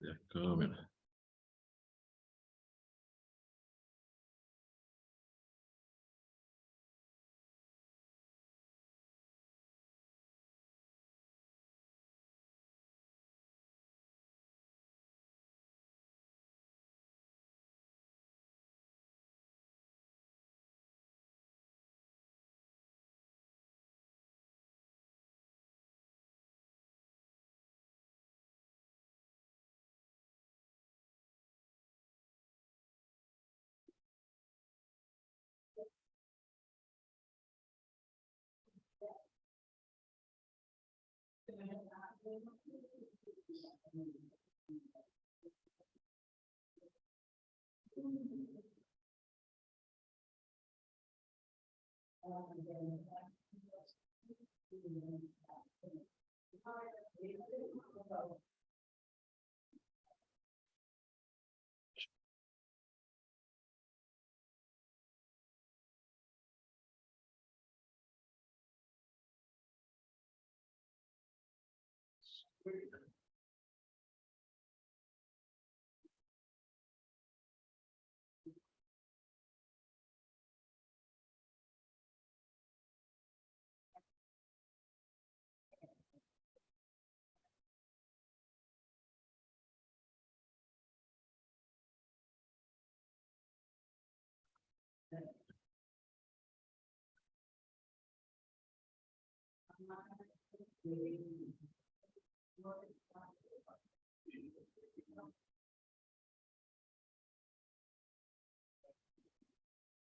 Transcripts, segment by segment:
A câmera.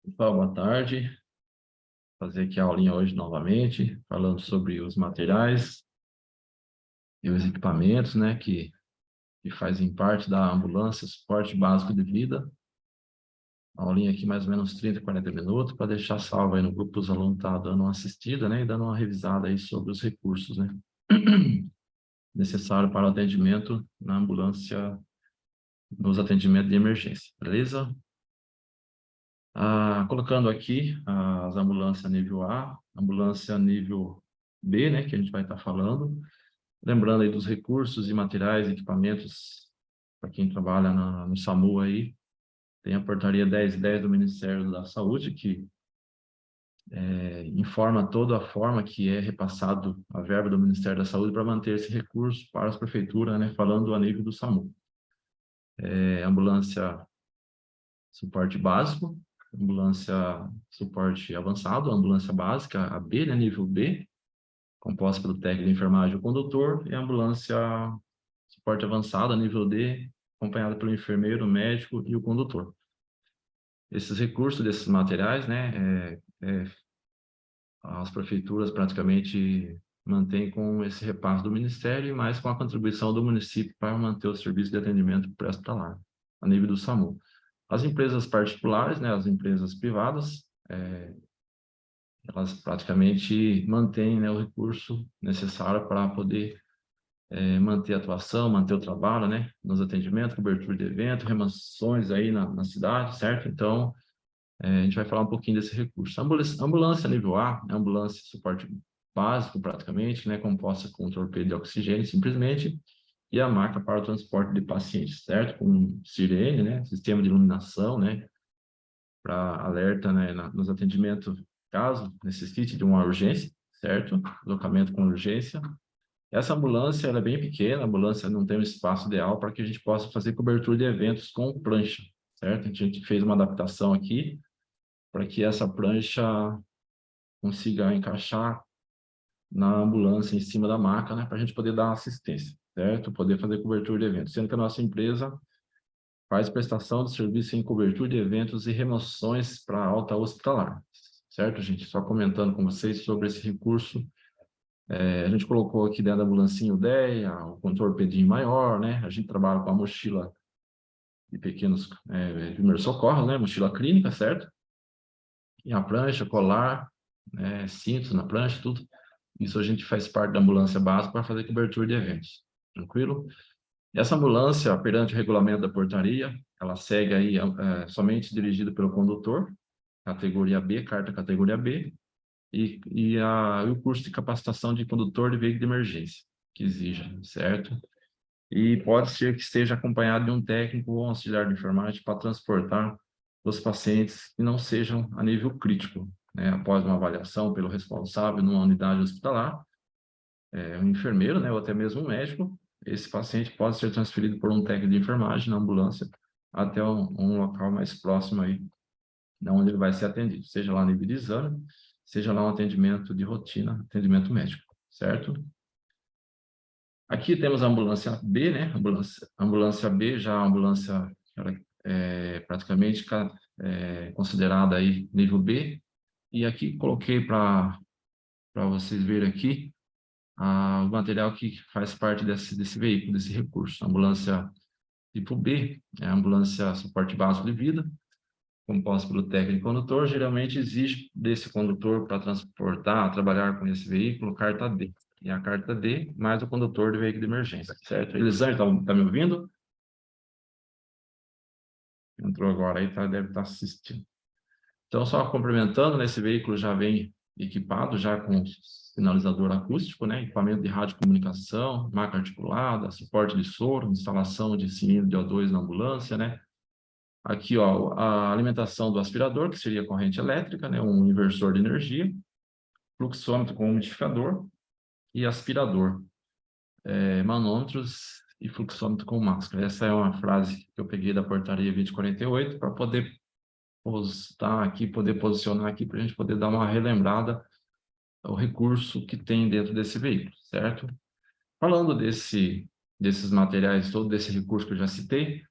Pessoal, boa tarde. Vou fazer aqui a aulinha hoje novamente, falando sobre os materiais e os equipamentos, né, que fazem parte da ambulância, suporte básico de vida. A aulinha aqui mais ou menos 30, 40 minutos, para deixar salvo aí no grupo os alunos tá dando uma assistida, né, e dando uma revisada aí sobre os recursos, né, necessário para o atendimento na ambulância, nos atendimentos de emergência, beleza? Colocando aqui as ambulâncias nível A, ambulância nível B, né, que a gente vai estar falando. Lembrando aí dos recursos e materiais, equipamentos, para quem trabalha no SAMU aí, tem a portaria 1010 do Ministério da Saúde, que informa toda a forma que é repassado a verba do Ministério da Saúde para manter esse recurso para as prefeituras, né, falando a nível do SAMU. Ambulância suporte básico, ambulância suporte avançado, ambulância básica, a B, né, nível B, composta pelo técnico de enfermagem e o condutor, e a ambulância suporte avançado, nível D, acompanhada pelo enfermeiro, médico e o condutor. Esses recursos desses materiais, né, as prefeituras praticamente mantêm com esse repasse do Ministério, e mais com a contribuição do município para manter o serviço de atendimento pré-hospitalar, a nível do SAMU. As empresas particulares, né, as empresas privadas, elas praticamente mantêm, né, o recurso necessário para poder manter a atuação, manter o trabalho, né, nos atendimentos, cobertura de evento, remoções aí na cidade, certo? Então, a gente vai falar um pouquinho desse recurso. Ambulância nível A, ambulância suporte básico praticamente, né, composta com torpedo de oxigênio, simplesmente, e a maca para o transporte de pacientes, certo? Com sirene, né, sistema de iluminação, né, para alerta, né, nos atendimentos, caso necessite de uma urgência, certo? Deslocamento com urgência. Essa ambulância, ela é bem pequena, a ambulância não tem um espaço ideal para que a gente possa fazer cobertura de eventos com prancha, certo? A gente fez uma adaptação aqui para que essa prancha consiga encaixar na ambulância em cima da maca, né, para a gente poder dar assistência, certo? Poder fazer cobertura de eventos, sendo que a nossa empresa faz prestação de serviço em cobertura de eventos e remoções para alta hospitalar, certo, gente? Só comentando com vocês sobre esse recurso, a gente colocou aqui dentro da ambulancinha o DEA, o contorpedinho maior, né? A gente trabalha com a mochila de pequenos primeiros socorros, né? Mochila clínica, certo? E a prancha, colar, cintos na prancha, tudo. Isso a gente faz parte da ambulância básica para fazer cobertura de eventos, tranquilo? E essa ambulância, perante o regulamento da portaria, ela segue aí somente dirigida pelo condutor, categoria B, carta categoria B, e o curso de capacitação de condutor de veículo de emergência, que exija, certo? e pode ser que esteja acompanhado de um técnico ou auxiliar de enfermagem para transportar os pacientes que não sejam a nível crítico, né? Após uma avaliação pelo responsável numa unidade hospitalar, um enfermeiro, né, ou até mesmo um médico, esse paciente pode ser transferido por um técnico de enfermagem na ambulância até um local mais próximo aí, onde ele vai ser atendido, seja lá no nível de exame, seja lá um atendimento de rotina, atendimento médico, certo? Aqui temos a ambulância B, né? Ambulância B, já a ambulância praticamente considerada aí nível B. E aqui coloquei para vocês verem aqui o material que faz parte desse veículo, desse recurso. A ambulância tipo B é a ambulância suporte básico de vida, composta pelo técnico e condutor. Geralmente exige desse condutor para transportar, trabalhar com esse veículo, carta D. E a carta D, mais o condutor do veículo de emergência, certo? Elisângela, está me ouvindo? Entrou agora aí, deve estar assistindo. Então, só complementando, né, esse veículo já vem equipado, já com sinalizador acústico, né, equipamento de radiocomunicação, maca articulada, suporte de soro, instalação de cilindro de O2 na ambulância, né. Aqui, ó, a alimentação do aspirador, que seria corrente elétrica, né, um inversor de energia, fluxômetro com umidificador e aspirador, manômetros e fluxômetro com máscara. Essa é uma frase que eu peguei da portaria 2048 para poder postar aqui, poder posicionar aqui, para a gente poder dar uma relembrada ao recurso que tem dentro desse veículo, certo? Falando desses materiais, todo desse recurso que eu já citei,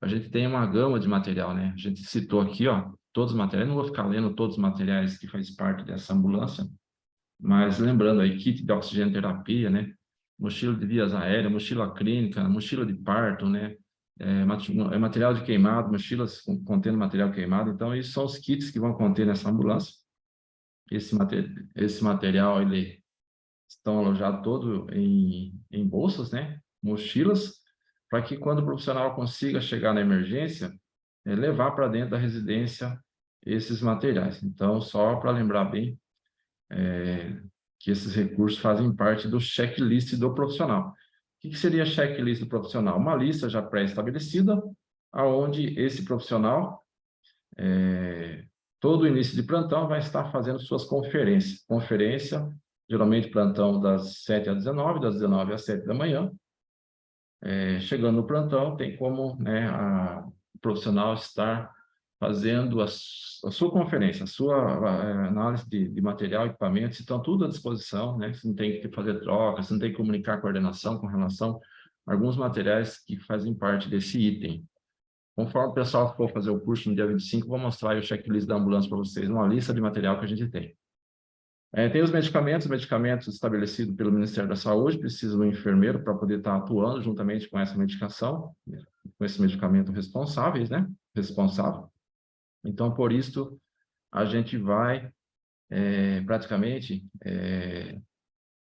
a gente tem uma gama de material, né? A gente citou aqui, ó, todos os materiais, não vou ficar lendo todos os materiais que faz parte dessa ambulância, mas lembrando aí, kit de oxigenoterapia, né? Mochila de vias aéreas, mochila clínica, mochila de parto, né? Material de queimado, mochilas contendo material queimado. Então, esses são os kits que vão conter nessa ambulância. Esse material, ele estão alojados todo em bolsas, né? Mochilas, para que quando o profissional consiga chegar na emergência, levar para dentro da residência esses materiais. Então, só para lembrar bem, que esses recursos fazem parte do checklist do profissional. O que seria checklist do profissional? Uma lista já pré-estabelecida, aonde esse profissional, todo início de plantão, vai estar fazendo suas conferências. Conferência, geralmente plantão das 7 às 19, das 19 às 7 da manhã. Chegando no plantão, tem como, né, o profissional estar fazendo a sua conferência, a sua análise de material, equipamentos, estão tudo à disposição, né? Você não tem que fazer trocas, você não tem que comunicar a coordenação com relação a alguns materiais que fazem parte desse item. Conforme o pessoal for fazer o curso no dia 25, vou mostrar aí o checklist da ambulância para vocês, uma lista de material que a gente tem. Tem os medicamentos estabelecidos pelo Ministério da Saúde, precisa do enfermeiro para poder estar atuando juntamente com essa medicação, com esse medicamento responsáveis, né? Responsável. Então, por isso, a gente vai praticamente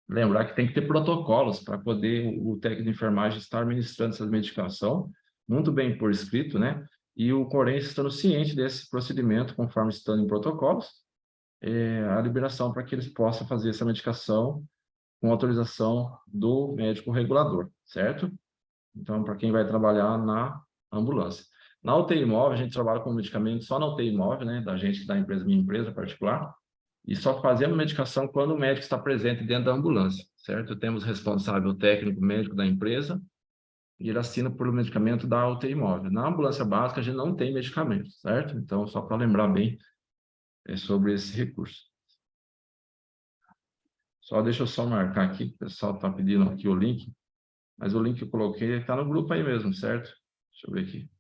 lembrar que tem que ter protocolos para poder o técnico de enfermagem estar administrando essa medicação, muito bem por escrito, né? E o forense estando ciente desse procedimento, conforme estando em protocolos, a liberação para que eles possam fazer essa medicação com autorização do médico regulador, certo? Então, para quem vai trabalhar na ambulância. Na UTI móvel, a gente trabalha com medicamento só na UTI móvel, né, da gente, da empresa, minha empresa particular, e só fazemos medicação quando o médico está presente dentro da ambulância, certo? Temos responsável técnico médico da empresa, e ele assina por medicamento da UTI móvel. Na ambulância básica, a gente não tem medicamento, certo? Então, só para lembrar bem sobre esse recurso. Deixa eu só marcar aqui, o pessoal está pedindo aqui o link, mas o link que eu coloquei está no grupo aí mesmo, certo? Deixa eu ver aqui.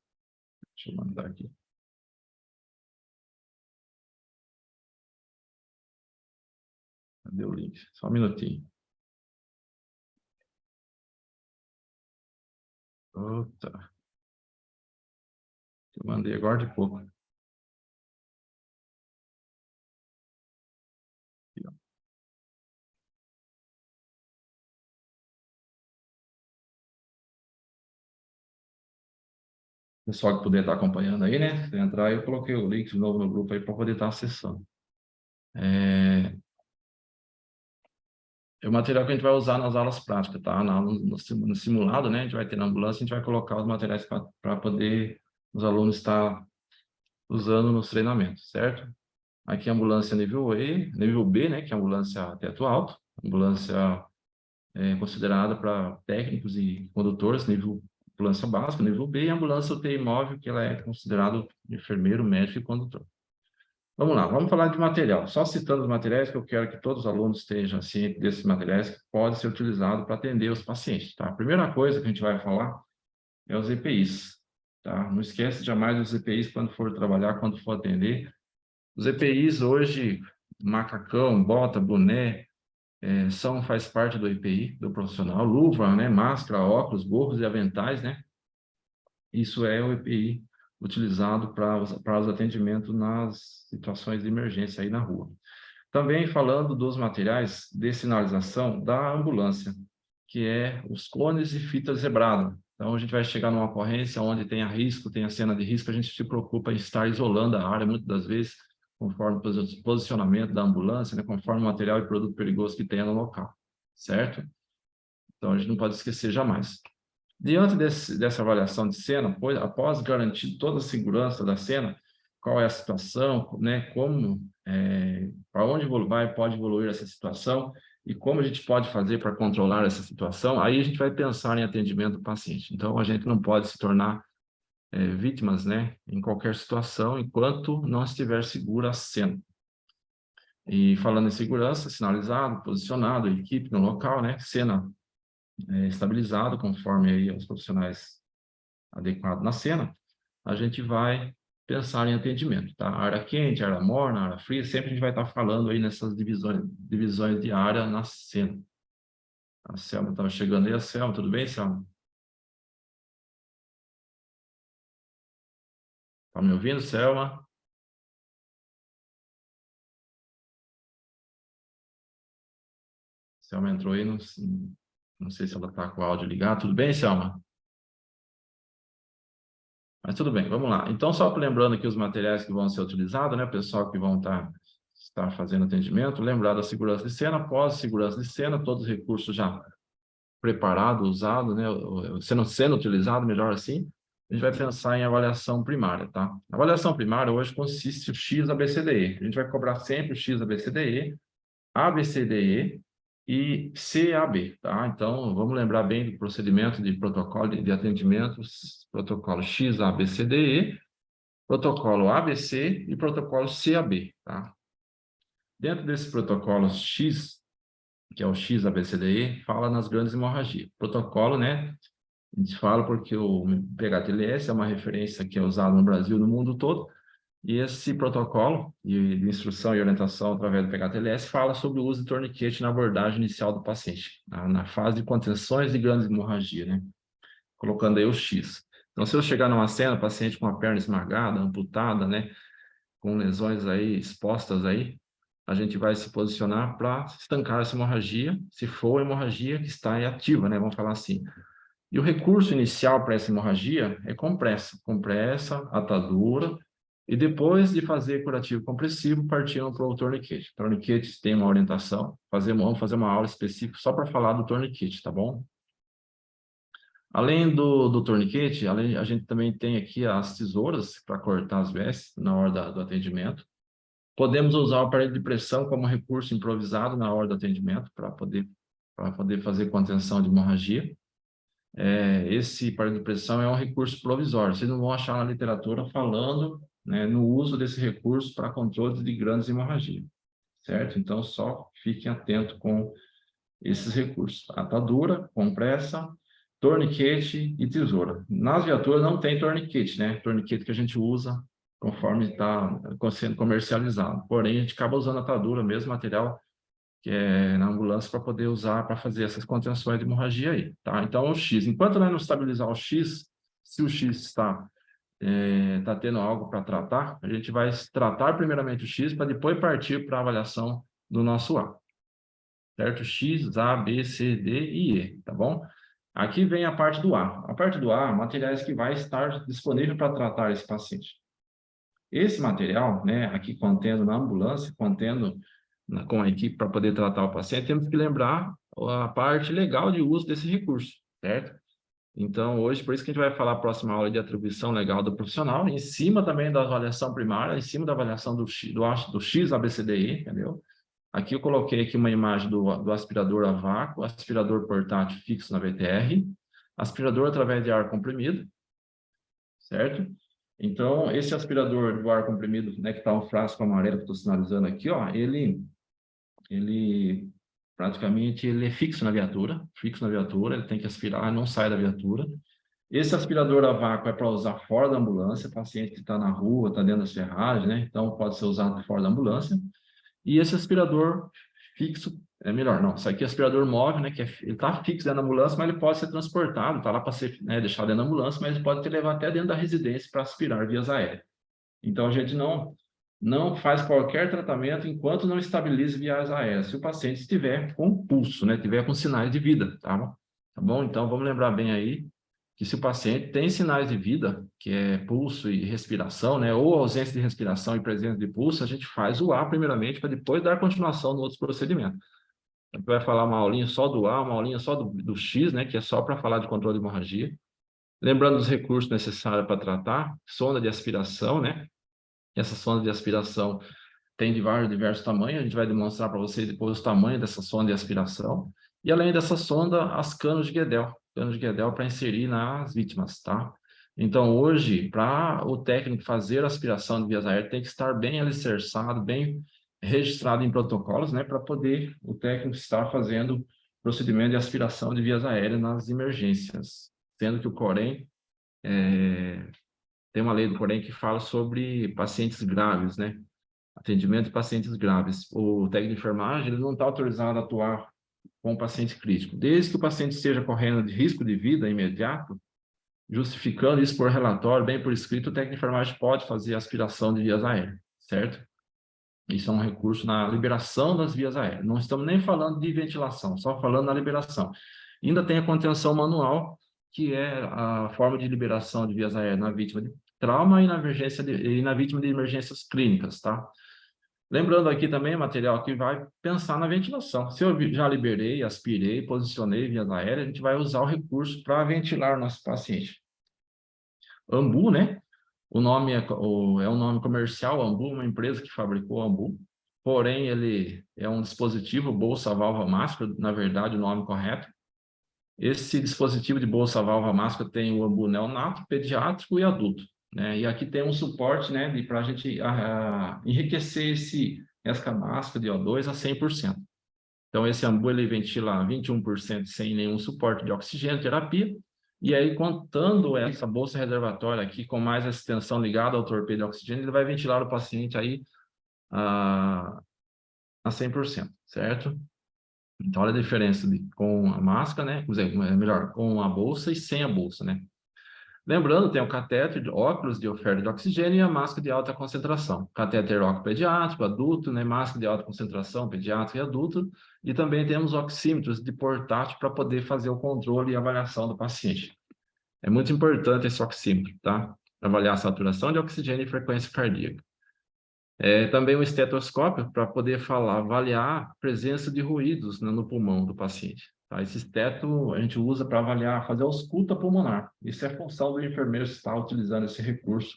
Deixa eu mandar aqui. Cadê o link? Só um minutinho. Opa. Eu mandei agora de pouco. Aqui, ó. Pessoal que puder estar acompanhando aí, né? Se entrar, eu coloquei o link de novo no grupo aí para poder estar acessando. é o material que a gente vai usar nas aulas práticas, tá? No simulado, né? A gente vai ter na ambulância, a gente vai colocar os materiais para poder os alunos estar usando nos treinamentos, certo? Aqui a ambulância nível B, né? Que é a ambulância teto alto, ambulância considerada para técnicos e condutores, nível ambulância básica, nível B, e a ambulância UTI móvel, que ela é considerada enfermeiro, médico e condutor. Vamos lá, vamos falar de material. Só citando os materiais que eu quero que todos os alunos estejam cientes desses materiais que podem ser utilizados para atender os pacientes, tá? A primeira coisa que a gente vai falar é os EPIs, tá? Não esquece jamais dos EPIs quando for trabalhar, quando for atender. Os EPIs hoje, macacão, bota, boné, faz parte do EPI, do profissional, luva, né? Máscara, óculos, gorros e aventais, né? Isso é o EPI utilizado para os atendimentos nas situações de emergência aí na rua. Também falando dos materiais de sinalização da ambulância, que é os cones e fitas zebrada. Então, a gente vai chegar numa ocorrência onde tem risco, tem a cena de risco, a gente se preocupa em estar isolando a área, muitas das vezes, conforme o posicionamento da ambulância, né, conforme o material e produto perigoso que tenha no local, certo? Então, a gente não pode esquecer jamais. Diante dessa avaliação de cena, após garantir toda a segurança da cena, qual é a situação, né, para onde pode evoluir essa situação e como a gente pode fazer para controlar essa situação, aí a gente vai pensar em atendimento do paciente. Então, a gente não pode se tornar vítimas, né, em qualquer situação, enquanto não estiver segura a cena. E falando em segurança, sinalizado, posicionado, equipe no local, né, cena estabilizado, conforme aí os profissionais adequados na cena, a gente vai pensar em atendimento, tá? Área quente, área morna, área fria, sempre a gente vai estar falando aí nessas divisões de área na cena. A Selma estava chegando aí. A Selma, tudo bem, Selma? Tá me ouvindo, Selma? Selma entrou aí, não sei se ela está com o áudio ligado. Tudo bem, Selma? Mas tudo bem, vamos lá. Então, só lembrando aqui os materiais que vão ser utilizados, né? O pessoal que vão estar fazendo atendimento, lembrar da segurança de cena, pós-segurança de cena, todos os recursos já preparados, usados, né? Sendo utilizado, melhor assim. A gente vai pensar em avaliação primária, tá? A avaliação primária hoje consiste o X ABCDE. A gente vai cobrar sempre o X ABCDE, ABCDE e CAB, tá? Então, vamos lembrar bem do procedimento de protocolo de atendimento, protocolo X ABCDE, protocolo ABC e protocolo CAB, tá? Dentro desse protocolo X, que é o X ABCDE, fala nas grandes hemorragias. Protocolo, né? A gente fala porque o PHTLS é uma referência que é usada no Brasil e no mundo todo, e esse protocolo de instrução e orientação através do PHTLS fala sobre o uso de torniquete na abordagem inicial do paciente, na fase de contenções de grandes hemorragia, né? Colocando aí o X. Então, se eu chegar numa cena, paciente com a perna esmagada, amputada, né? Com lesões aí expostas aí, a gente vai se posicionar para estancar essa hemorragia, se for a hemorragia que está ativa, né? Vamos falar assim. E o recurso inicial para essa hemorragia é compressa, atadura, e depois de fazer curativo compressivo, partindo para o torniquete. Torniquetes tem uma orientação, vamos fazer uma aula específica só para falar do torniquete, tá bom? Além do torniquete, a gente também tem aqui as tesouras para cortar as vestes na hora do atendimento. Podemos usar o aparelho de pressão como recurso improvisado na hora do atendimento para poder fazer contenção de hemorragia. Esse aparelho de pressão é um recurso provisório. Vocês não vão achar na literatura falando, né, no uso desse recurso para controle de grandes hemorragias, certo? Então, só fiquem atentos com esses recursos. Atadura, compressa, torniquete e tesoura. Nas viaturas não tem torniquete, né? Torniquete que a gente usa conforme está sendo comercializado. Porém, a gente acaba usando atadura, mesmo material que é na ambulância, para poder usar para fazer essas contenções de hemorragia aí, tá? Então, o X, enquanto nós não estabilizar o X, se o X está tendo algo para tratar, a gente vai tratar primeiramente o X para depois partir para a avaliação do nosso A, certo? X, A, B, C, D e E, tá bom? Aqui vem a parte do A. A parte do A, materiais que vai estar disponível para tratar esse paciente. Esse material, né, aqui contendo na ambulância, contendo com a equipe para poder tratar o paciente, temos que lembrar a parte legal de uso desse recurso, certo? Então, hoje, por isso que a gente vai falar a próxima aula de atribuição legal do profissional, em cima também da avaliação primária, em cima da avaliação do X ABCDE, entendeu? Aqui eu coloquei aqui uma imagem do aspirador a vácuo, aspirador portátil fixo na VTR, aspirador através de ar comprimido, certo? Então, esse aspirador do ar comprimido, né, que está um frasco amarelo que eu estou sinalizando aqui, ó, ele praticamente ele é fixo na viatura, ele tem que aspirar, não sai da viatura. Esse aspirador a vácuo é para usar fora da ambulância, paciente que está na rua, está dentro das ferragens, né? Então, pode ser usado fora da ambulância. E esse aspirador fixo, é melhor, não, isso aqui é aspirador móvel, né? Ele está fixo dentro da ambulância, mas ele pode ser transportado, está lá para ser, né, deixado dentro da ambulância, mas ele pode te levar até dentro da residência para aspirar vias aéreas. Então, a gente não faz qualquer tratamento enquanto não estabilize vias aéreas, se o paciente estiver com pulso, né? Estiver com sinais de vida, tá bom? Tá bom? Então, vamos lembrar bem aí que se o paciente tem sinais de vida, que é pulso e respiração, né? Ou ausência de respiração e presença de pulso, a gente faz o A primeiramente, para depois dar continuação no outro procedimento. A gente vai falar uma aulinha só do A, uma aulinha só do X, né? Que é só para falar de controle de hemorragia. Lembrando dos recursos necessários para tratar, sonda de aspiração, né? Essa sonda de aspiração tem de diversos tamanhos, a gente vai demonstrar para vocês depois o tamanho dessa sonda de aspiração. E além dessa sonda, as canos de Guedel para inserir nas vítimas, tá? Então, hoje, para o técnico fazer a aspiração de vias aéreas, tem que estar bem alicerçado, bem registrado em protocolos, né? Para poder o técnico estar fazendo procedimento de aspiração de vias aéreas nas emergências. Sendo que o Corém tem uma lei do Corém que fala sobre pacientes graves, né? Atendimento de pacientes graves. O técnico de enfermagem ele não está autorizado a atuar com o paciente crítico. Desde que o paciente esteja correndo de risco de vida imediato, justificando isso por relatório, bem por escrito, o técnico de enfermagem pode fazer aspiração de vias aéreas, certo? Isso é um recurso na liberação das vias aéreas. Não estamos nem falando de ventilação, só falando na liberação. Ainda tem a contenção manual, que é a forma de liberação de vias aéreas na vítima de trauma e na vítima de emergências clínicas, tá? Lembrando aqui também, material que vai pensar na ventilação. Se eu já liberei, aspirei, posicionei vias aéreas, a gente vai usar o recurso para ventilar o nosso paciente. Ambu, né? O nome é um nome comercial, Ambu, uma empresa que fabricou o Ambu. Porém, ele é um dispositivo bolsa-válvula máscara, na verdade, o nome correto. Esse dispositivo de bolsa-válvula máscara tem o Ambu neonato, pediátrico e adulto, né? E aqui tem um suporte, né, para a gente enriquecer essa máscara de O2 a 100%. Então, esse Ambu ele ventila 21% sem nenhum suporte de oxigênio, terapia. E aí, contando essa bolsa reservatória aqui, com mais essa extensão ligada ao torpedo de oxigênio, ele vai ventilar o paciente aí a 100%, certo? Então, olha a diferença com a máscara, né? Melhor, com a bolsa e sem a bolsa, né? Lembrando, tem o catéter, óculos de oferta de oxigênio e a máscara de alta concentração. Catéter óculo pediátrico, adulto, né? Máscara de alta concentração, pediátrico e adulto. E também temos oxímetros de portátil para poder fazer o controle e avaliação do paciente. É muito importante esse oxímetro, tá? Para avaliar a saturação de oxigênio e frequência cardíaca. Também um estetoscópio para poder avaliar a presença de ruídos, né, no pulmão do paciente. Tá? Esse esteto a gente usa para avaliar, fazer a ausculta pulmonar. Isso é a função do enfermeiro estar utilizando esse recurso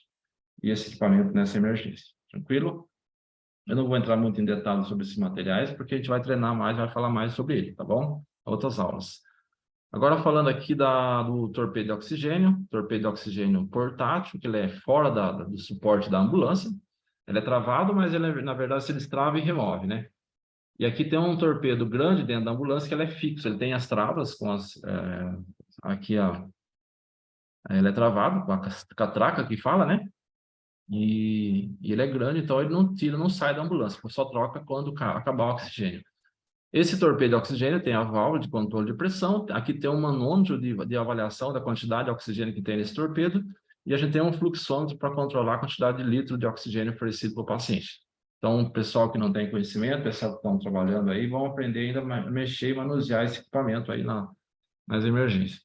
e esse equipamento nessa emergência. Tranquilo? Eu não vou entrar muito em detalhes sobre esses materiais, porque a gente vai treinar mais, vai falar mais sobre ele, tá bom? Outras aulas. Agora falando aqui do torpedo de oxigênio portátil, que ele é fora do suporte da ambulância. Ele é travado, mas ele, na verdade, se destrava e remove, né? E aqui tem um torpedo grande dentro da ambulância que ele é fixo, ele tem as travas com aqui ele é travado com a catraca que fala, né? E ele é grande, então ele não tira, não sai da ambulância, só troca quando acabar o oxigênio. Esse torpedo de oxigênio tem a válvula de controle de pressão, aqui tem um manômetro de avaliação da quantidade de oxigênio que tem nesse torpedo, e a gente tem um fluxômetro para controlar a quantidade de litro de oxigênio oferecido para o paciente. Então, o pessoal que não tem conhecimento, pessoal que estão trabalhando aí, vão aprender ainda a mexer e manusear esse equipamento aí nas emergências.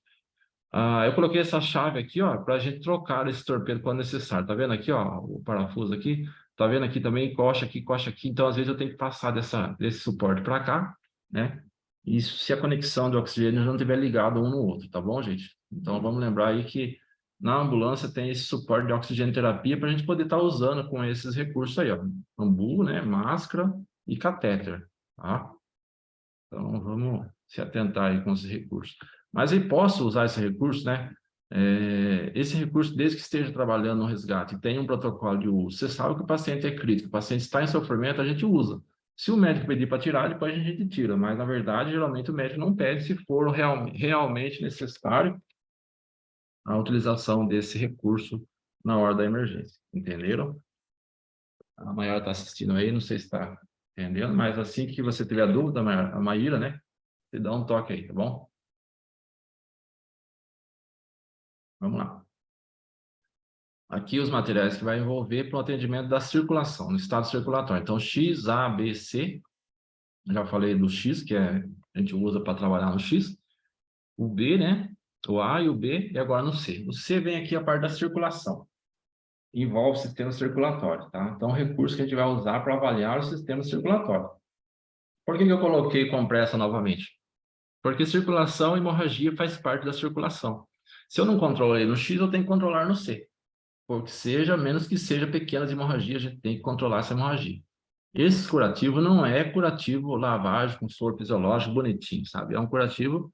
Eu coloquei essa chave aqui, ó, para a gente trocar esse torpedo quando necessário. Tá vendo aqui, ó, o parafuso aqui? Tá vendo aqui também, coxa aqui, coxa aqui. Então, às vezes, eu tenho que passar desse suporte para cá, né? Isso se a conexão de oxigênio não estiver ligada um no outro, tá bom, gente? Então, vamos lembrar aí que na ambulância tem esse suporte de oxigenoterapia para a gente poder estar usando com esses recursos aí, ó. Ambu, né? Máscara e catéter, tá? Então, vamos se atentar aí com esses recursos. Mas eu posso usar esse recurso, né? Esse recurso, desde que esteja trabalhando no resgate e tenha um protocolo de uso, você sabe que o paciente é crítico, o paciente está em sofrimento, a gente usa. Se o médico pedir para tirar, depois a gente tira, mas na verdade, geralmente o médico não pede se for realmente necessário a utilização desse recurso na hora da emergência, entenderam? A Mayara está assistindo aí, não sei se está entendendo, mas assim que você tiver dúvida, a Maíra, né? Você dá um toque aí, tá bom? Vamos lá. Aqui os materiais que vai envolver para o atendimento da circulação, no estado circulatório. Então, X, A, B, C. Já falei do X, que a gente usa para trabalhar no X. O B, né? O A e o B, e agora no C. O C vem aqui a parte da circulação. Envolve o sistema circulatório, tá? Então, o recurso que a gente vai usar para avaliar o sistema circulatório. Por que eu coloquei compressa novamente? Porque circulação e hemorragia faz parte da circulação. Se eu não controlei no X, eu tenho que controlar no C. Porque seja, menos que seja pequenas hemorragias, a gente tem que controlar essa hemorragia. Esse curativo não é curativo lavagem com soro fisiológico bonitinho, sabe? É um curativo,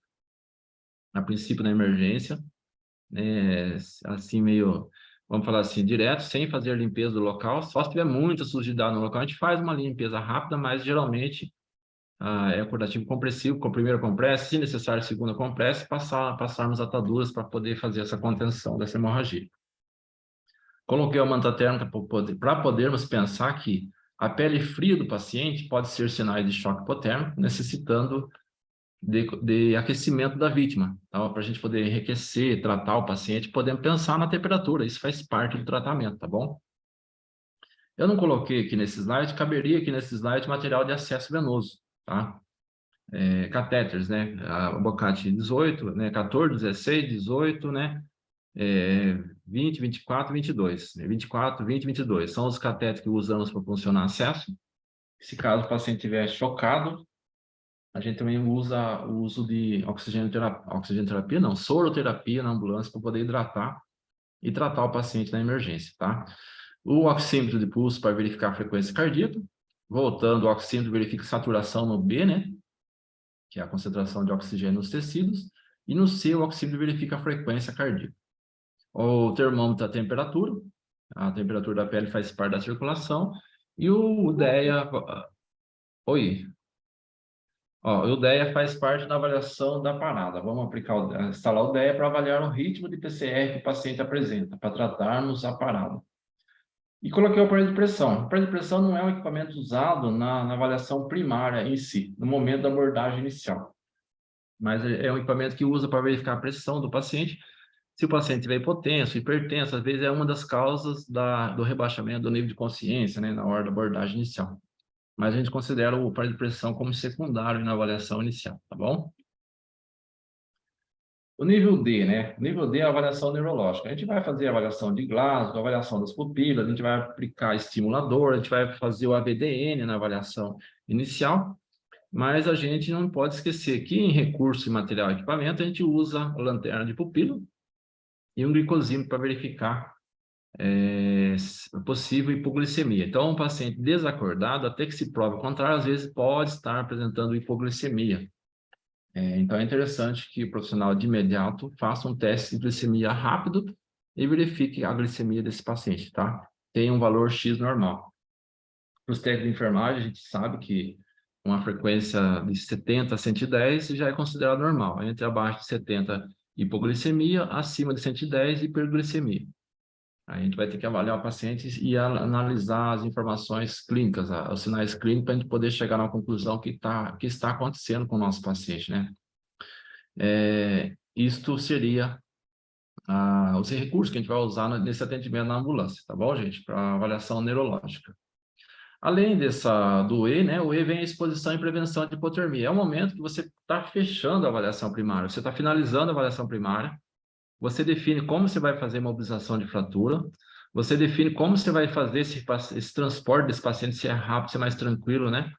a princípio, da emergência, né? Assim, meio, vamos falar assim, direto, sem fazer limpeza do local. Só se tiver muita sujidade no local, a gente faz uma limpeza rápida, mas geralmente é curativo compressivo, com a primeira compressa, se necessário, segunda compressa, passarmos ataduras para poder fazer essa contenção dessa hemorragia. Coloquei a manta térmica para podermos pensar que a pele fria do paciente pode ser sinais de choque hipotérmico, necessitando de aquecimento da vítima. Então, para a gente poder enriquecer, tratar o paciente, podemos pensar na temperatura, isso faz parte do tratamento, tá bom? Eu não coloquei aqui nesse slide, caberia aqui nesse slide material de acesso venoso, tá? Catéteres, né? A Bocate 18, né? 14, 16, 18, né? 20, 24, 22. 24, 20, 22. São os catéteres que usamos para funcionar acesso. Se caso o paciente estiver chocado, a gente também usa o uso de oxigenoterapia, não, soroterapia na ambulância para poder hidratar e tratar o paciente na emergência, tá? O oxímetro de pulso para verificar a frequência cardíaca. Voltando, o oxímetro verifica saturação no B, né? Que é a concentração de oxigênio nos tecidos. E no C, o oxímetro verifica a frequência cardíaca. O termômetro da temperatura, a temperatura da pele faz parte da circulação, e o DEA, oi, ó, o DEA faz parte da avaliação da parada. Vamos instalar o DEA para avaliar o ritmo de PCR que o paciente apresenta, para tratarmos a parada. E coloquei o aparelho de pressão. O aparelho de pressão não é um equipamento usado na avaliação primária em si, no momento da abordagem inicial, mas é um equipamento que usa para verificar a pressão do paciente. Se o paciente estiver hipotenso, hipertenso, às vezes é uma das causas do rebaixamento do nível de consciência, né, na hora da abordagem inicial. Mas a gente considera o aparelho de pressão como secundário na avaliação inicial, tá bom? O nível D, né? O nível D é a avaliação neurológica. A gente vai fazer a avaliação de Glasgow, a avaliação das pupilas, a gente vai aplicar estimulador, a gente vai fazer o ABDN na avaliação inicial, mas a gente não pode esquecer que em recurso e material e equipamento, a gente usa a lanterna de pupila e um glicosímetro para verificar possível hipoglicemia. Então, um paciente desacordado, até que se prove o contrário, às vezes pode estar apresentando hipoglicemia. Então, é interessante que o profissional de imediato faça um teste de glicemia rápido e verifique a glicemia desse paciente, tá? Tem um valor X normal. Para os técnicos de enfermagem, a gente sabe que uma frequência de 70 a 110 já é considerado normal. Entre abaixo de 70, hipoglicemia, acima de 110, hiperglicemia. A gente vai ter que avaliar o paciente e analisar as informações clínicas, os sinais clínicos, para a gente poder chegar na conclusão que está acontecendo com o nosso paciente, né? Isto seria os recursos que a gente vai usar nesse atendimento na ambulância, tá bom, gente? Para avaliação neurológica. Além do E, né? O E vem a exposição e prevenção de hipotermia. É o momento que você está fechando a avaliação primária, você está finalizando a avaliação primária, você define como você vai fazer a mobilização de fratura, Você define como você vai fazer esse transporte desse paciente, se é rápido, se é mais tranquilo, né?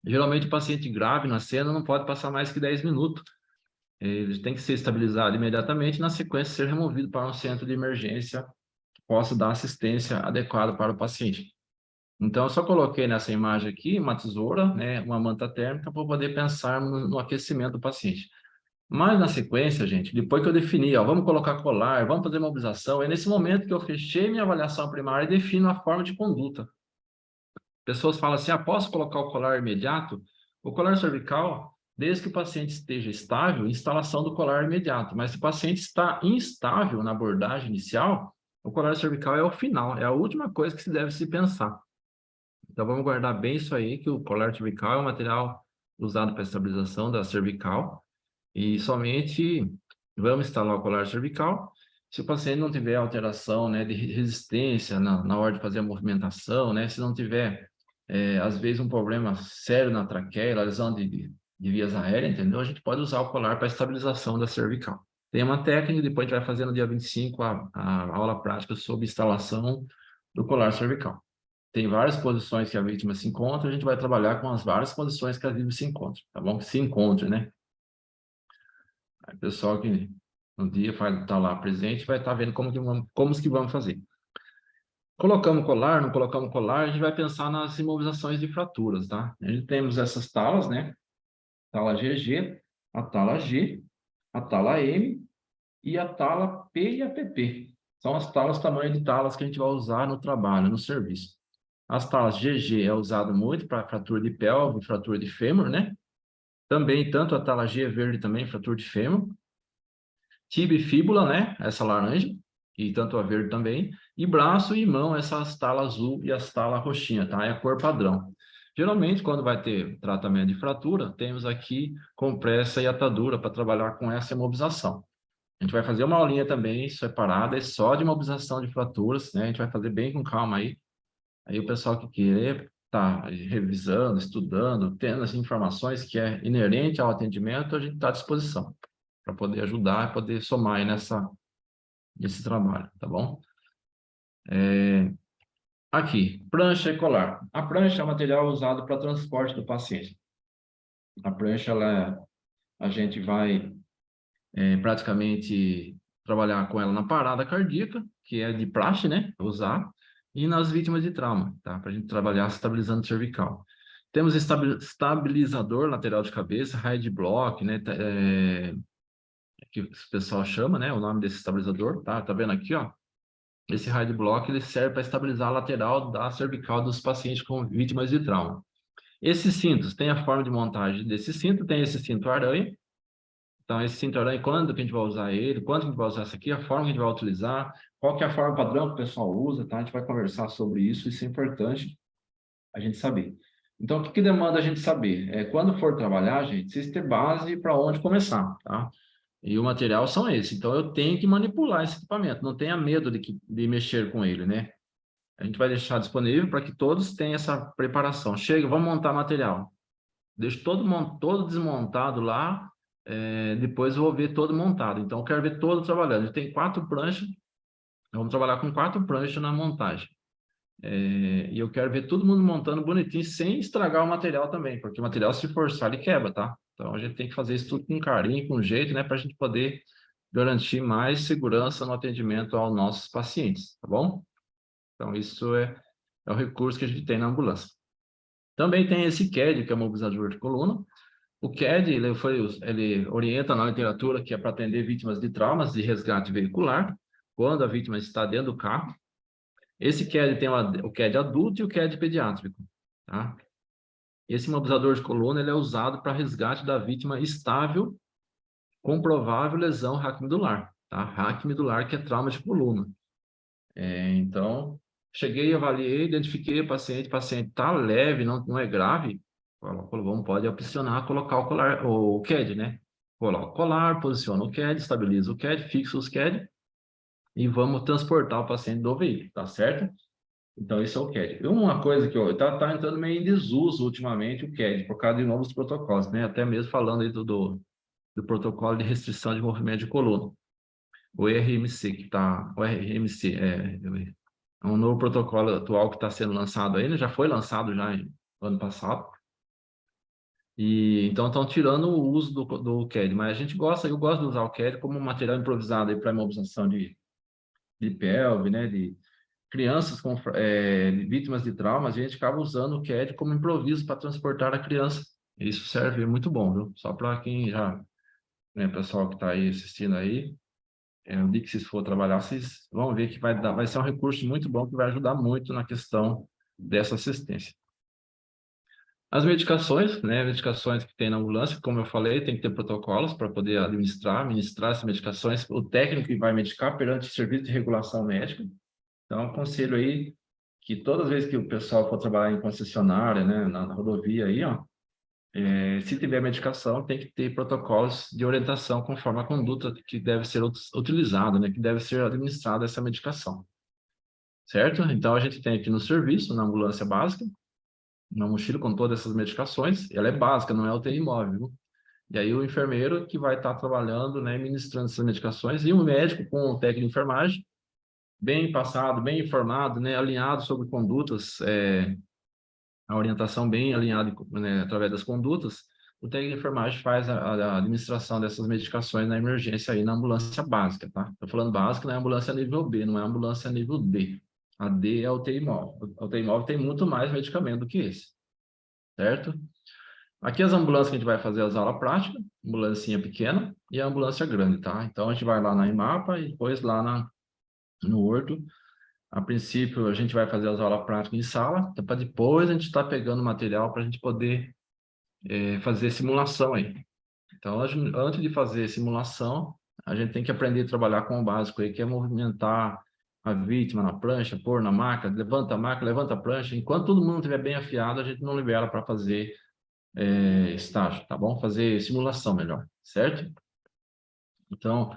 Geralmente o paciente grave na cena não pode passar mais que 10 minutos. Ele tem que ser estabilizado imediatamente, na sequência ser removido para um centro de emergência que possa dar assistência adequada para o paciente. Então, eu só coloquei nessa imagem aqui uma tesoura, né, uma manta térmica para poder pensar no aquecimento do paciente. Mas na sequência, gente, depois que eu defini, ó, vamos colocar colar, vamos fazer mobilização, é nesse momento que eu fechei minha avaliação primária e defino a forma de conduta. Pessoas falam assim, posso colocar o colar imediato? O colar cervical, desde que o paciente esteja estável, instalação do colar imediato. Mas se o paciente está instável na abordagem inicial, o colar cervical é o final, é a última coisa que se deve se pensar. Então, vamos guardar bem isso aí, que o colar cervical é um material usado para estabilização da cervical, e somente vamos instalar o colar cervical se o paciente não tiver alteração, né, de resistência na hora de fazer a movimentação, né, se não tiver, às vezes, um problema sério na traqueia, lesão de vias aéreas, entendeu? A gente pode usar o colar para estabilização da cervical. Tem uma técnica, depois a gente vai fazer no dia 25 a aula prática sobre instalação do colar cervical. Tem várias posições que a vítima se encontra, a gente vai trabalhar com as várias posições que a vítima se encontra, tá bom? Que se encontre, né? Aí o pessoal que no dia vai estar lá presente vai estar vendo como que vamos fazer. Colocamos colar, não colocamos colar, a gente vai pensar nas imobilizações de fraturas, tá? A gente temos essas talas, né? Tala GG, a tala G, a tala M e a tala P e a PP. São as talas, tamanho de talas que a gente vai usar no trabalho, no serviço. As talas GG é usado muito para fratura de pelve, fratura de fêmur, né? Também, tanto a tala G verde também, fratura de fêmur. Tibia e fíbula, né? Essa laranja, e tanto a verde também. E braço e mão, essas talas azul e as talas roxinha, tá? É a cor padrão. Geralmente, quando vai ter tratamento de fratura, temos aqui compressa e atadura para trabalhar com essa imobilização. A gente vai fazer uma aulinha também separada, só de imobilização de fraturas, né? A gente vai fazer bem com calma aí. Aí o pessoal que querer tá revisando, estudando, tendo as informações que é inerente ao atendimento, a gente está à disposição para poder ajudar, poder somar aí nesse trabalho, tá bom? Aqui, prancha e colar. A prancha é o material usado para transporte do paciente. A prancha, a gente vai praticamente trabalhar com ela na parada cardíaca, que é de praxe, né? Usar, e nas vítimas de trauma, tá? Para a gente trabalhar estabilizando cervical. Temos estabilizador lateral de cabeça, Head Block, né? Que o pessoal chama, né? O nome desse estabilizador, tá? Tá vendo aqui, ó? Esse Head Block, ele serve para estabilizar a lateral da cervical dos pacientes com vítimas de trauma. Esses cintos, tem a forma de montagem desse cinto, tem esse cinto aranha. Então, esse cinto aranha, quando que a gente vai usar ele, quanto que a gente vai usar isso aqui, a forma que a gente vai utilizar, qual que é a forma padrão que o pessoal usa, tá? A gente vai conversar sobre isso é importante a gente saber. Então, o que demanda a gente saber? Quando for trabalhar, gente, precisa ter base para onde começar, tá? E o material são esses. Então, eu tenho que manipular esse equipamento, não tenha medo de mexer com ele, né? A gente vai deixar disponível para que todos tenham essa preparação. Chega, vamos montar material. Deixo todo desmontado lá, depois eu vou ver todo montado. Então, eu quero ver todo trabalhando. A gente tem 4 pranchas, vamos trabalhar com 4 pranchas na montagem. E eu quero ver todo mundo montando bonitinho, sem estragar o material também, porque o material, se forçar, ele quebra, tá? Então, a gente tem que fazer isso tudo com carinho, com jeito, né? Para a gente poder garantir mais segurança no atendimento aos nossos pacientes, tá bom? Então, isso é o recurso que a gente tem na ambulância. Também tem esse CAD, que é o mobilizador de coluna. O CAD, ele orienta na literatura que é para atender vítimas de traumas de resgate veicular, quando a vítima está dentro do carro. Esse CAD tem o CAD adulto e o CAD pediátrico, tá? Esse mobilizador de coluna, ele é usado para resgate da vítima estável com provável lesão raquimedular, tá? Raquimedular, que é trauma de coluna. Então, cheguei, avaliei, identifiquei o paciente está leve, não é grave, pode opcionar colocar o colar, o CAD, né? Coloca o colar, posiciona o CAD, estabiliza o CAD, fixa os CAD e vamos transportar o paciente do veículo, tá certo? Então, esse é o CAD. E uma coisa que tá entrando meio em desuso ultimamente o CAD, por causa de novos protocolos, né? Até mesmo falando aí do protocolo de restrição de movimento de coluna, o RMC, o RMC, É um novo protocolo atual que está sendo lançado aí, né? Já foi lançado já no ano passado. E então estão tirando o uso do CAD, mas eu gosto de usar o CAD como um material improvisado aí para imobilização de pelve, né? De crianças com vítimas de traumas, a gente acaba usando o CAD como improviso para transportar a criança. Isso serve muito bom, viu? Só para quem já, né, pessoal que está aí assistindo aí, no dia que vocês for trabalhar, vocês vão ver que vai ser um recurso muito bom que vai ajudar muito na questão dessa assistência. As medicações, né, medicações que tem na ambulância, como eu falei, tem que ter protocolos para poder ministrar essas medicações, o técnico que vai medicar perante o serviço de regulação médica. Então, aconselho aí que todas as vezes que o pessoal for trabalhar em concessionária, né, na rodovia aí, ó, se tiver medicação, tem que ter protocolos de orientação conforme a conduta que deve ser utilizada, né, que deve ser administrada essa medicação, certo? Então, a gente tem aqui no serviço, na ambulância básica, uma mochila com todas essas medicações, ela é básica, não é UTI móvel. E aí o enfermeiro que vai estar trabalhando, né, ministrando essas medicações, e o médico com o técnico de enfermagem, bem passado, bem informado, né, alinhado sobre condutas, a orientação bem alinhada, né, através das condutas, o técnico de enfermagem faz a administração dessas medicações na emergência aí na ambulância básica, tá? Estou falando básica, não é ambulância nível B, não é ambulância nível D. A D é a UTI móvel. A UTI móvel tem muito mais medicamento do que esse, certo? Aqui as ambulâncias que a gente vai fazer as aulas práticas, ambulância pequena e a ambulância grande, tá? Então a gente vai lá na IMAPA e depois lá no Horto. A princípio, a gente vai fazer as aulas práticas em sala, para depois a gente estar pegando material para a gente poder fazer simulação aí. Então, antes de fazer simulação, a gente tem que aprender a trabalhar com o básico aí, que é movimentar a vítima na prancha, pôr na maca, levanta a maca, levanta a prancha. Enquanto todo mundo estiver bem afiado, a gente não libera para fazer estágio, tá bom? Fazer simulação melhor, certo? Então,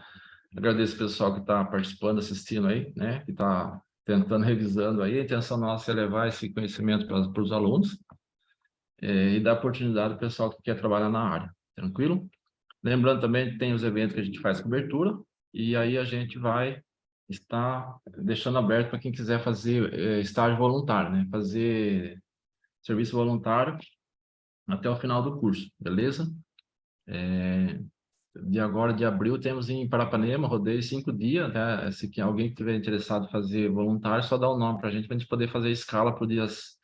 agradeço o pessoal que está participando, assistindo aí, né? Que está tentando, revisando aí. A intenção nossa é levar esse conhecimento para os alunos e dar oportunidade ao pessoal que quer trabalhar na área. Tranquilo? Lembrando também que tem os eventos que a gente faz cobertura e aí a gente vai estar deixando aberto para quem quiser fazer estágio voluntário, né? Fazer serviço voluntário até o final do curso, beleza? De agora, de abril, temos em Parapanema, rodeio 5 dias, né? Se alguém estiver interessado em fazer voluntário, só dá o nome para a gente poder fazer a escala para os dias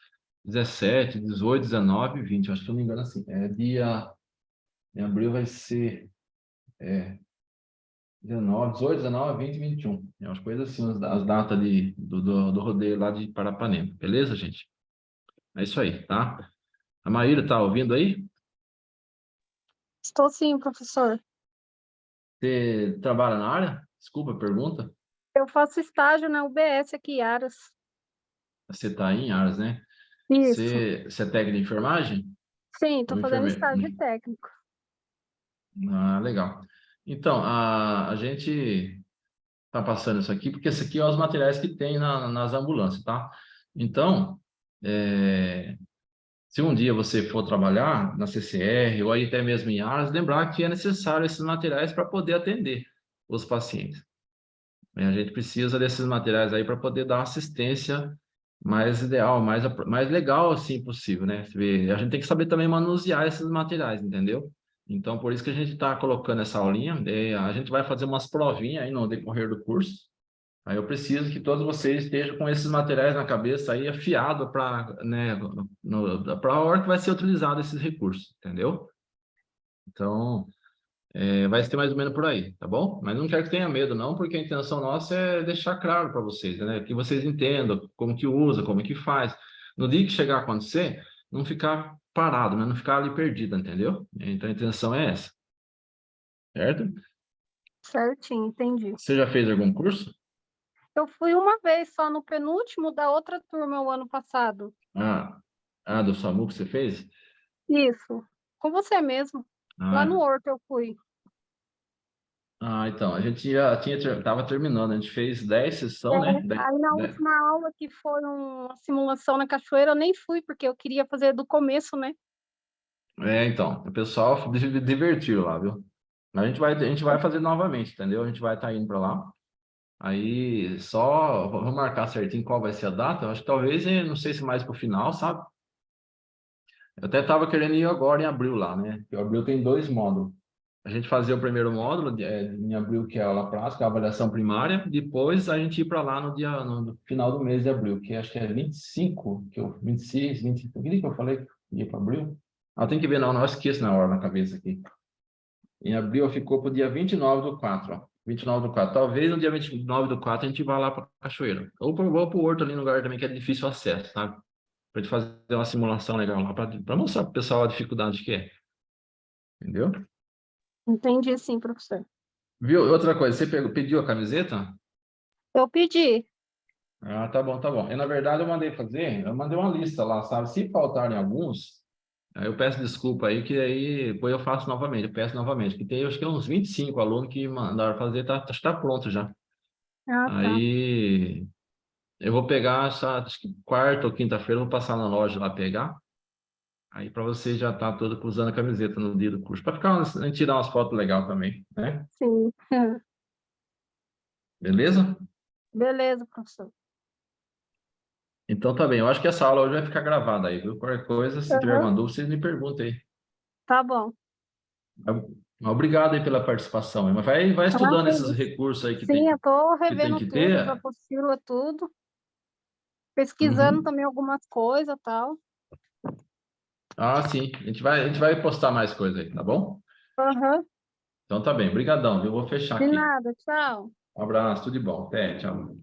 17, 18, 19 e 20. Acho que, se não me engano, assim. Em abril vai ser 19, 18, 19, 20 e 21. É umas coisas assim, as datas do rodeio lá de Parapanema. Beleza, gente? É isso aí, tá? A Maíra tá ouvindo aí? Estou sim, professor. Você trabalha na área? Desculpa a pergunta. Eu faço estágio na UBS aqui, Aras. Você está em Aras, né? Isso. Você é técnico de enfermagem? Sim, Ou estou fazendo enfermeiro? estágio técnico. Ah, legal. Então, a gente está passando isso aqui, porque esse aqui é os materiais que tem nas ambulâncias, tá? Então, se um dia você for trabalhar na CCR ou aí até mesmo em Aras, lembrar que é necessário esses materiais para poder atender os pacientes. A gente precisa desses materiais aí para poder dar uma assistência mais ideal, mais legal assim possível, né? A gente tem que saber também manusear esses materiais, entendeu? Então, por isso que a gente está colocando essa aulinha. A gente vai fazer umas provinhas aí no decorrer do curso. Aí eu preciso que todos vocês estejam com esses materiais na cabeça aí, afiado para, né, para a hora que vai ser utilizado esses recursos, entendeu? Então, vai ser mais ou menos por aí, tá bom? Mas não quero que tenha medo, não, porque a intenção nossa é deixar claro para vocês, né? Que vocês entendam como que usa, como que faz. No dia que chegar a acontecer, não ficar parado, né? Não ficar ali perdido, entendeu? Então a intenção é essa, certo? Certinho, entendi. Você já fez algum curso? Eu fui uma vez só no penúltimo da outra turma o ano passado. Ah, do SAMU que você fez? Isso. Com você mesmo. Lá no Ah, Horto eu fui. então, a gente já tava terminando, a gente fez 10 sessões, né? Aí na última aula, que foi uma simulação na cachoeira, eu nem fui, porque eu queria fazer do começo, né? Então, o pessoal divertiu lá, viu? Mas a gente vai fazer novamente, entendeu? A gente vai estar indo para lá. Aí só vamos marcar certinho qual vai ser a data. Eu acho que talvez, não sei se mais para o final, sabe? Eu até estava querendo ir agora em abril lá, né? Porque o abril tem 2 módulos. A gente fazia o primeiro módulo em abril, que é a aula prática, a avaliação primária. Depois a gente ir para lá no final do mês de abril, que acho que é 25, 26, 25. O que eu falei que ia para abril? Ah, tem que ver, não esqueço na hora na cabeça aqui. Em abril ficou para o dia 29/4, ó. 29/4. Talvez no dia 29/4 a gente vá lá para Cachoeira. Ou para o Horto ali no lugar também que é difícil acesso, sabe? Para gente fazer uma simulação legal lá, para mostrar para o pessoal a dificuldade que é. Entendeu? Entendi, sim, professor. Viu? Outra coisa, você pediu a camiseta? Eu pedi. Ah, tá bom, tá bom. Na verdade, eu mandei uma lista lá, sabe? Se faltarem alguns, aí eu peço desculpa aí, que aí depois eu faço novamente, eu peço novamente, que tem acho que uns 25 alunos que mandaram fazer, tá pronto já. Ah, tá. Aí eu vou pegar acho que quarta ou quinta-feira, eu vou passar na loja lá pegar. Aí para você já tá todo usando a camiseta no dia do curso, para ficar a gente tirar umas fotos legais também, né? Sim. Beleza? Beleza, professor. Então tá bem. Eu acho que essa aula hoje vai ficar gravada aí, viu? Qualquer coisa, se tiver Aham, alguma dúvida, vocês me perguntem aí. tá bom. Obrigado aí pela participação. Mas vai Ah, estudando que esses isso. recursos aí Sim, eu tô que tem revendo que tudo, as ter. apostilas, tudo. Pesquisando Uhum. também algumas coisas e tal. Ah, sim. A gente vai postar mais coisa aí, tá bom? Aham. Então tá bem. Obrigadão, viu? Eu vou fechar De aqui. nada, tchau. Um abraço, tudo de bom. Até, tchau.